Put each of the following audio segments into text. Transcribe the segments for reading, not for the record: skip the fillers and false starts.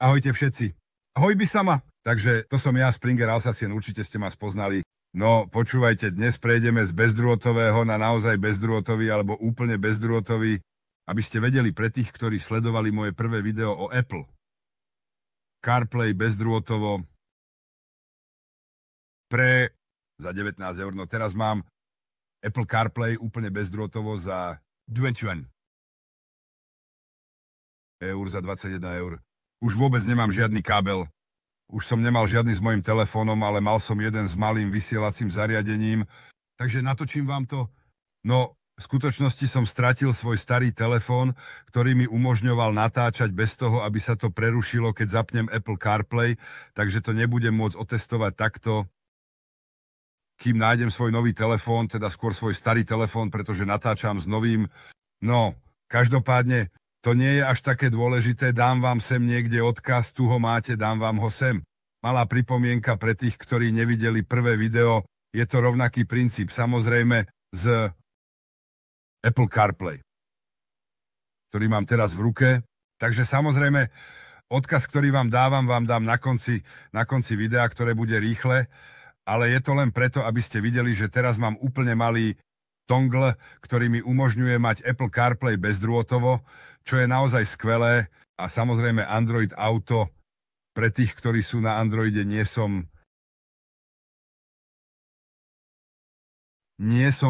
Ahojte všetci. Ahoj by sama. Takže to som ja, Springer Alsacien, určite ste ma spoznali. No, počúvajte, dnes prejdeme z bezdrôtového na naozaj bezdrôtový alebo úplne bezdrôtový, aby ste vedeli pre tých, ktorí sledovali moje prvé video o Apple. CarPlay bezdrôtovo za 19 eur. No teraz mám Apple CarPlay úplne bezdrôtovo za 21 eur, za 21 eur. Už vôbec nemám žiadny kábel. Už som nemal žiadny s mojím telefónom, ale mal som jeden s malým vysielacím zariadením. Takže natočím vám to. No, v skutočnosti som stratil svoj starý telefón, ktorý mi umožňoval natáčať bez toho, aby sa to prerušilo, keď zapnem Apple CarPlay, takže to nebudem môcť otestovať takto, kým nájdem svoj nový telefón, teda skôr svoj starý telefón, pretože natáčam s novým. No, každopádne, to nie je až také dôležité, dám vám sem niekde odkaz, tu ho máte, dám vám ho sem. Malá pripomienka pre tých, ktorí nevideli prvé video, je to rovnaký princíp, samozrejme z Apple CarPlay, ktorý mám teraz v ruke. Takže samozrejme, odkaz, ktorý vám dám na konci videa, ktoré bude rýchle, ale je to len preto, aby ste videli, že teraz mám úplne malý dongle, ktorý mi umožňuje mať Apple CarPlay bezdrôtovo, čo je naozaj skvelé. A samozrejme Android Auto, pre tých, ktorí sú na Androide, nie som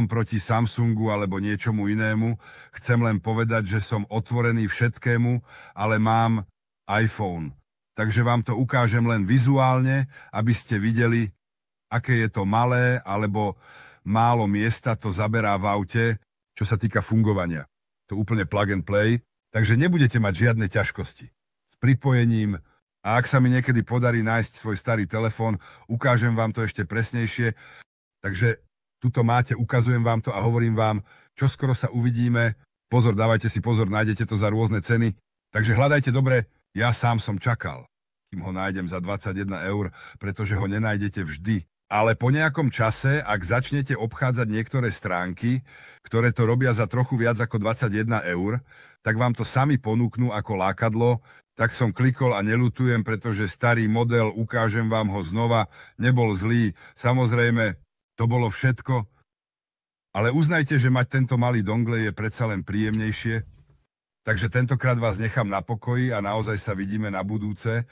proti Samsungu alebo niečomu inému. Chcem len povedať, že som otvorený všetkému, ale mám iPhone. Takže vám to ukážem len vizuálne, aby ste videli, aké je to malé alebo málo miesta to zaberá v aute, čo sa týka fungovania. To úplne plug and play. Takže nebudete mať žiadne ťažkosti s pripojením. A ak sa mi niekedy podarí nájsť svoj starý telefón, ukážem vám to ešte presnejšie. Takže tuto máte, ukazujem vám to a hovorím vám, čoskoro sa uvidíme. Pozor, dávajte si pozor, nájdete to za rôzne ceny. Takže hľadajte dobre, ja sám som čakal, kým ho nájdem za 21 eur, pretože ho nenájdete vždy. Ale po nejakom čase, ak začnete obchádzať niektoré stránky, ktoré to robia za trochu viac ako 21 eur, tak vám to sami ponúknú ako lákadlo, tak som klikol a neľutujem, pretože starý model, ukážem vám ho znova, nebol zlý. Samozrejme, to bolo všetko, ale uznajte, že mať tento malý dongle je predsa len príjemnejšie. Takže tentokrát vás nechám na pokoji a naozaj sa vidíme na budúce.